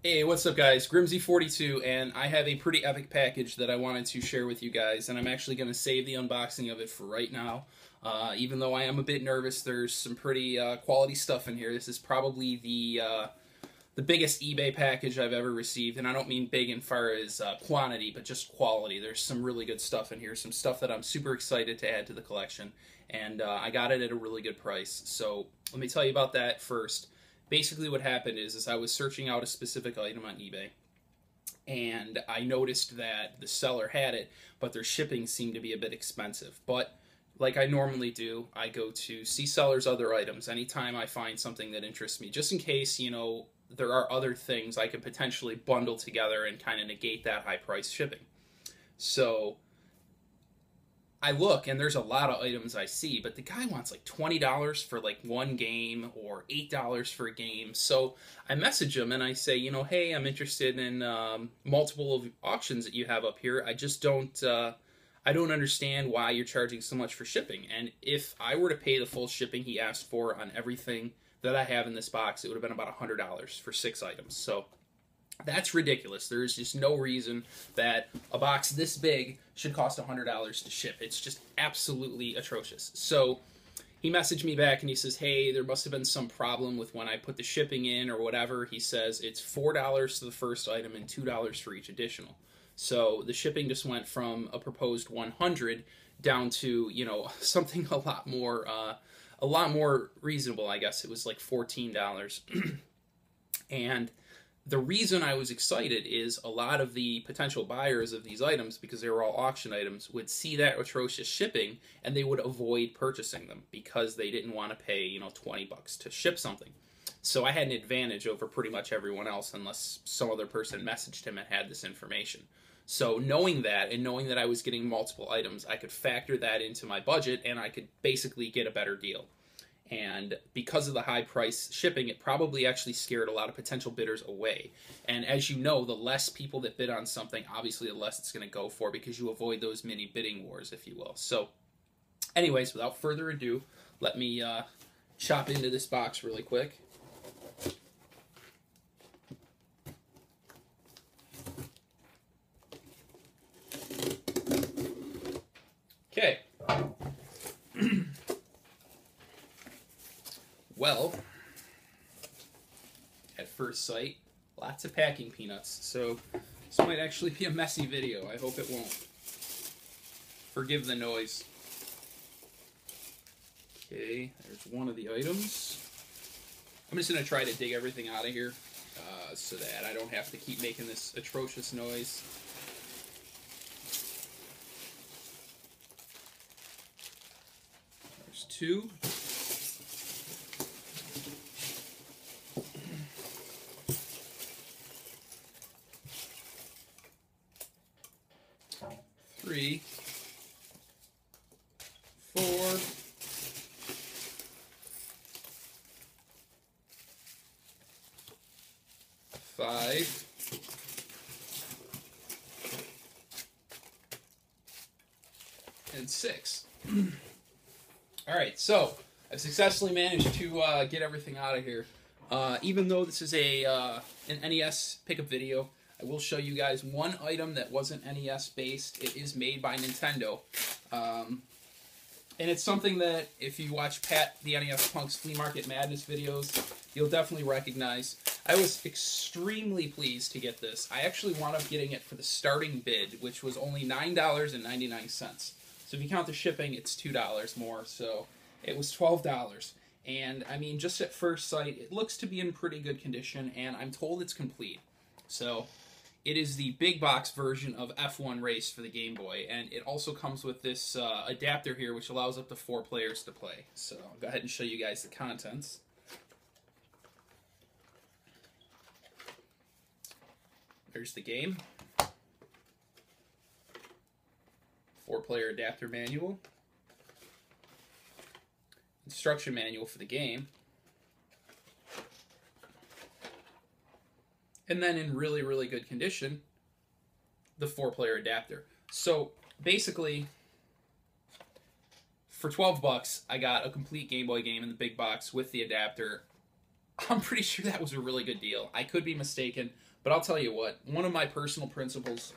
Hey, what's up guys? Grimsy42, and I have a pretty epic package that I wanted to share with you guys, and I'm actually going to save the unboxing of it for right now. Even though I am a bit nervous, there's some pretty quality stuff in here. This is probably the biggest eBay package I've ever received, and I don't mean big in far as quantity, but just quality. There's some really good stuff in here, some stuff that I'm super excited to add to the collection, and I got it at a really good price. So let me tell you about that first. Basically what happened is I was searching out a specific item on eBay, and I noticed that the seller had it, but their shipping seemed to be a bit expensive. But like I normally do, I go to see sellers' other items anytime I find something that interests me, just in case, you know, there are other things I could potentially bundle together and kind of negate that high price shipping. So I look, and there's a lot of items I see, but the guy wants like $20 for like one game or $8 for a game. So I message him and I say, you know, hey, I'm interested in multiple of auctions that you have up here. I just don't, I don't understand why you're charging so much for shipping. And if I were to pay the full shipping he asked for on everything that I have in this box, it would have been about $100 for 6 items. So that's ridiculous. There is just no reason that a box this big should cost $100 to ship. It's just absolutely atrocious. So he messaged me back and he says, hey, there must have been some problem with when I put the shipping in or whatever. He says it's $4 to the first item and $2 for each additional. So the shipping just went from a proposed $100 down to, you know, something a lot more reasonable. I guess it was like $14. And the reason I was excited is a lot of the potential buyers of these items, because they were all auction items, would see that atrocious shipping and they would avoid purchasing them because they didn't want to pay, you know, 20 bucks to ship something. So I had an advantage over pretty much everyone else unless some other person messaged him and had this information. So knowing that and knowing that I was getting multiple items, I could factor that into my budget and I could basically get a better deal. And because of the high price shipping, it probably actually scared a lot of potential bidders away. And as you know, the less people that bid on something, obviously the less it's going to go for, because you avoid those mini bidding wars, if you will. So anyways, without further ado, let me chop into this box really quick. Okay. Well, at first sight, lots of packing peanuts, so this might actually be a messy video. I hope it won't. Forgive the noise. Okay, there's one of the items. I'm just going to try to dig everything out of here so that I don't have to keep making this atrocious noise. There's 2. Three, 4, 5, and 6. All right, so I've successfully managed to get everything out of here. Even though this is an NES pickup video, I will show you guys one item that wasn't NES based. It is made by Nintendo. And it's something that if you watch Pat the NES Punk's Flea Market Madness videos, you'll definitely recognize. I was extremely pleased to get this. I actually wound up getting it for the starting bid, which was only $9.99. So if you count the shipping, it's $2 more, so it was $12. And I mean, just at first sight, it looks to be in pretty good condition, and I'm told it's complete. So it is the big box version of F1 Race for the Game Boy, and it also comes with this adapter here, which allows up to 4 players to play. So I'll go ahead and show you guys the contents. There's the game. 4-player adapter manual. Instruction manual for the game. And then in really, really good condition, the 4-player adapter. So basically, for 12 bucks, I got a complete Game Boy game in the big box with the adapter. I'm pretty sure that was a really good deal. I could be mistaken, But I'll tell you what, one of my personal principles,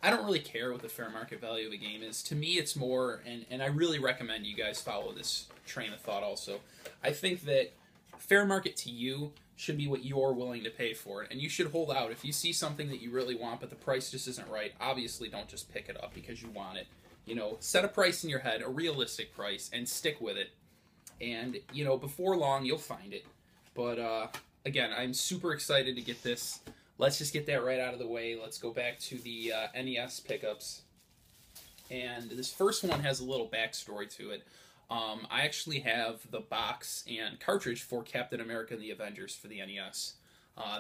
I don't really care what the fair market value of a game is. To me, it's more, and I really recommend you guys follow this train of thought also. I think that fair market to you should be what you're willing to pay for it, and you should hold out. If you see something that you really want, but the price just isn't right, obviously don't just pick it up because you want it. You know, set a price in your head, a realistic price, and stick with it. And, you know, before long, you'll find it. But, again, I'm super excited to get this. Let's just get that right out of the way. Let's go back to the NES pickups. And this first one has a little backstory to it. I actually have the box and cartridge for Captain America and the Avengers for the NES.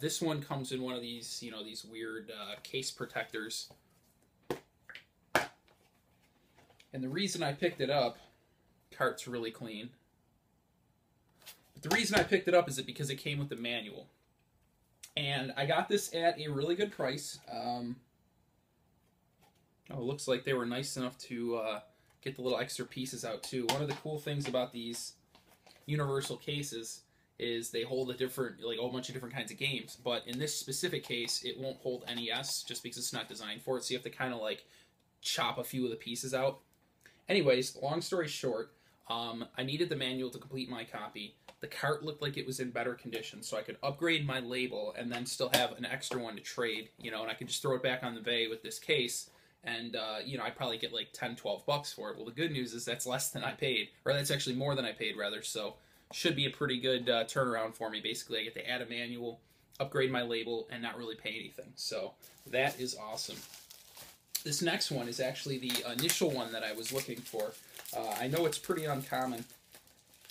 This one comes in one of these, you know, these weird case protectors. And the reason I picked it up, cart's really clean. But the reason I picked it up is because it came with the manual. And I got this at a really good price. It looks like they were nice enough to get the little extra pieces out too. One of the cool things about these universal cases is they hold like a whole bunch of different kinds of games. But in this specific case, it won't hold NES just because it's not designed for it. So you have to kind of like chop a few of the pieces out. Anyways, long story short, I needed the manual to complete my copy. The cart looked like it was in better condition, so I could upgrade my label and then still have an extra one to trade, you know, and I could just throw it back on the bay with this case, and, you know, I'd probably get like 10, 12 bucks for it. Well, the good news is that's less than I paid, or that's actually more than I paid, rather, so should be a pretty good turnaround for me. Basically, I get to add a manual, upgrade my label, and not really pay anything, so that is awesome. This next one is actually the initial one that I was looking for. I know it's pretty uncommon.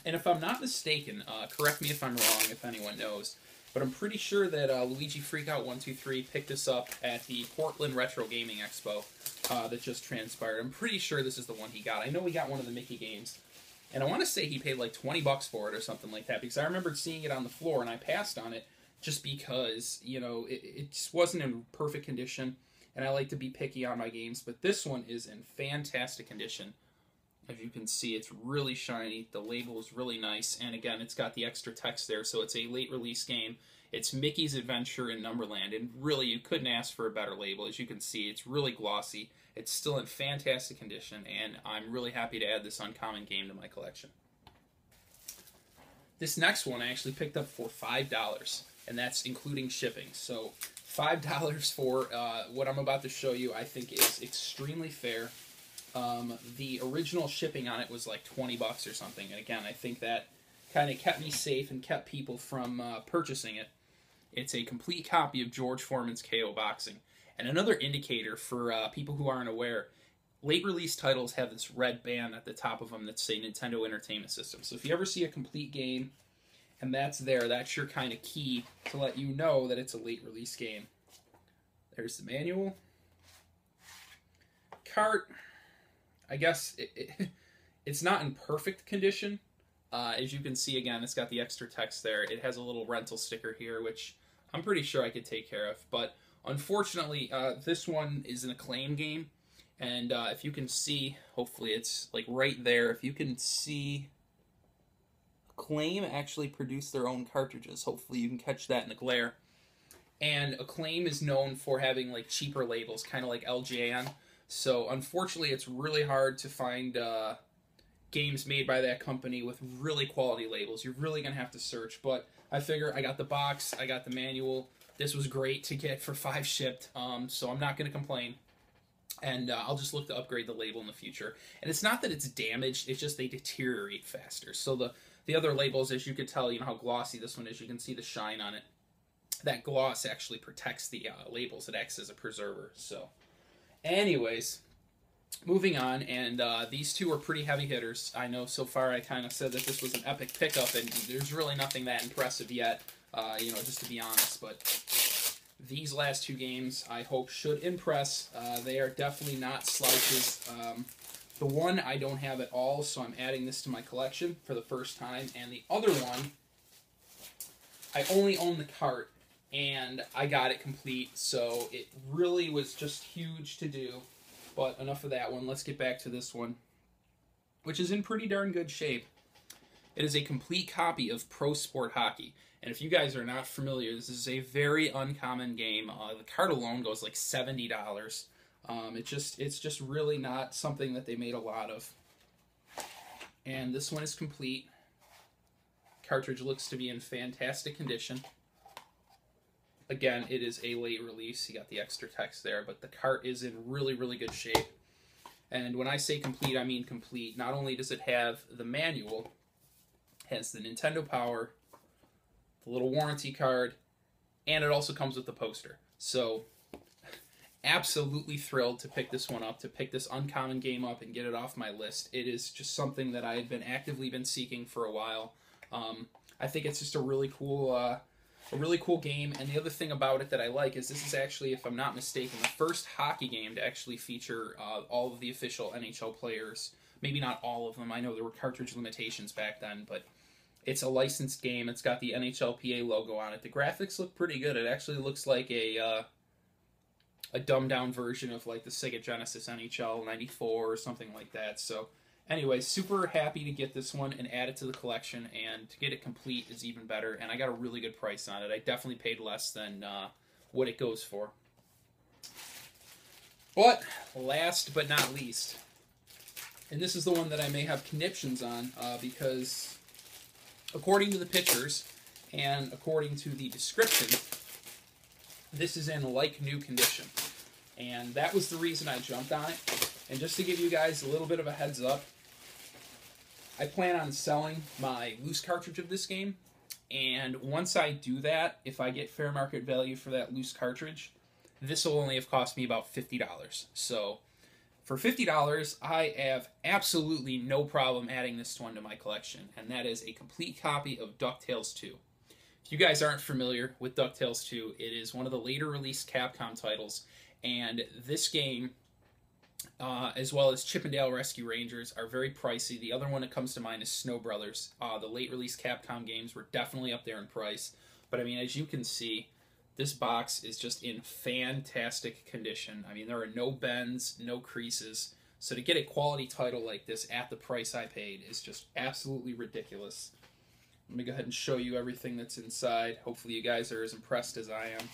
And if I'm not mistaken, correct me if I'm wrong, if anyone knows, but I'm pretty sure that Luigi Freakout 123 picked this up at the Portland Retro Gaming Expo that just transpired. I'm pretty sure this is the one he got. I know he got one of the Mickey games. And I want to say he paid like 20 bucks for it or something like that, because I remembered seeing it on the floor and I passed on it just because, you know, it just wasn't in perfect condition. And I like to be picky on my games, but this one is in fantastic condition. As you can see, it's really shiny. The label is really nice. And again, it's got the extra text there, so it's a late release game. It's Mickey's Adventure in Numberland, and really, you couldn't ask for a better label. As you can see, it's really glossy. It's still in fantastic condition, and I'm really happy to add this uncommon game to my collection. This next one I actually picked up for $5, and that's including shipping. So $5 for what I'm about to show you, I think is extremely fair. The original shipping on it was like 20 bucks or something, and again, I think that kind of kept me safe and kept people from purchasing it. It's a complete copy of George Foreman's KO Boxing. And another indicator for people who aren't aware, late release titles have this red band at the top of them that say Nintendo Entertainment System. So if you ever see a complete game and that's there, that's your kind of key to let you know that it's a late release game. There's the manual. Cart, I guess it's not in perfect condition. As you can see, again, it's got the extra text there. It has a little rental sticker here, which I'm pretty sure I could take care of. But unfortunately, this one is an Acclaim game. And if you can see, hopefully it's like right there. If you can see, Acclaim actually produced their own cartridges. Hopefully you can catch that in the glare. And Acclaim is known for having like cheaper labels, kind of like LJN. So unfortunately, it's really hard to find games made by that company with really quality labels. You're really going to have to search. But I figure I got the box, I got the manual. This was great to get for $5 shipped, so I'm not going to complain. And I'll just look to upgrade the label in the future. And it's not that it's damaged, it's just they deteriorate faster. So the other labels, as you can tell, you know how glossy this one is. You can see the shine on it. That gloss actually protects the labels. It acts as a preserver. So anyways, moving on, and these two are pretty heavy hitters. I know so far I kind of said that this was an epic pickup, and there's really nothing that impressive yet, you know, just to be honest. But these last two games, I hope, should impress. They are definitely not slouches. The one I don't have at all, so I'm adding this to my collection for the first time. And the other one, I only own the cart, and I got it complete, so it really was just huge to do. But enough of that one. Let's get back to this one, which is in pretty darn good shape. It is a complete copy of Pro Sport Hockey. And if you guys are not familiar, this is a very uncommon game. The card alone goes like $70. It's just really not something that they made a lot of. And this one is complete. Cartridge looks to be in fantastic condition. Again, it is a late release. You got the extra text there, but the cart is in really, really good shape. And when I say complete, I mean complete. Not only does it have the manual, it has the Nintendo Power, the little warranty card, and it also comes with the poster. So, absolutely thrilled to pick this one up, to pick this uncommon game up and get it off my list. It is just something that I had been actively seeking for a while. I think it's just a really cool game, and the other thing about it that I like is this is actually, if I'm not mistaken, the first hockey game to actually feature all of the official NHL players. Maybe not all of them. I know there were cartridge limitations back then, but it's a licensed game. It's got the NHLPA logo on it. The graphics look pretty good. It actually looks like a dumbed-down version of like the Sega Genesis NHL 94 or something like that. So anyway, super happy to get this one and add it to the collection, and to get it complete is even better, and I got a really good price on it. I definitely paid less than what it goes for. But last but not least, and this is the one that I may have conniptions on, because according to the pictures and according to the description, this is in like-new condition. And that was the reason I jumped on it. And just to give you guys a little bit of a heads up, I plan on selling my loose cartridge of this game. And once I do that, if I get fair market value for that loose cartridge, this will only have cost me about $50. So for $50, I have absolutely no problem adding this one to my collection. And that is a complete copy of DuckTales 2. If you guys aren't familiar with DuckTales 2, it is one of the later released Capcom titles, and this game, as well as Chip 'n Dale Rescue Rangers, are very pricey. The other one that comes to mind is Snow Brothers. The late release Capcom games were definitely up there in price, but I mean, as you can see, this box is just in fantastic condition. I mean, there are no bends, no creases, so to get a quality title like this at the price I paid is just absolutely ridiculous. Let me go ahead and show you everything that's inside. Hopefully you guys are as impressed as I am.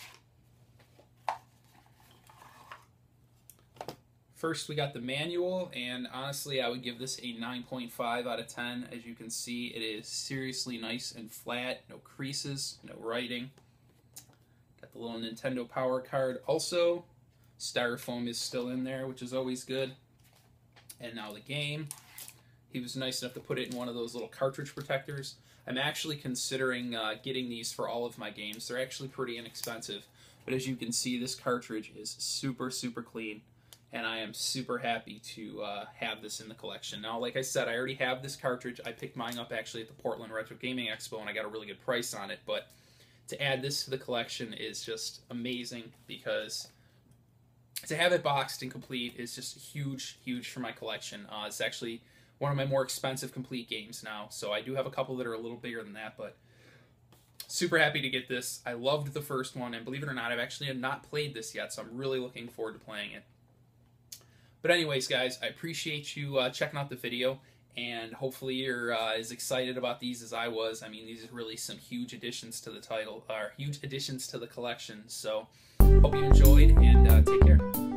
First, we got the manual, and honestly, I would give this a 9.5 out of 10. As you can see, it is seriously nice and flat, no creases, no writing. Got the little Nintendo Power card also. Styrofoam is still in there, which is always good. And now the game. He was nice enough to put it in one of those little cartridge protectors. I'm actually considering getting these for all of my games. They're actually pretty inexpensive. But as you can see, this cartridge is super, super clean. And I am super happy to have this in the collection. Now, like I said, I already have this cartridge. I picked mine up actually at the Portland Retro Gaming Expo, and I got a really good price on it. But to add this to the collection is just amazing, because to have it boxed and complete is just huge, huge for my collection. It's actually one of my more expensive complete games now. So I do have a couple that are a little bigger than that, but super happy to get this. I loved the first one, and believe it or not, I've actually not played this yet, so I'm really looking forward to playing it. But anyways, guys, I appreciate you checking out the video, and hopefully you're as excited about these as I was. I mean, these are really some huge additions to the title, or huge additions to the collection. So, hope you enjoyed, and take care.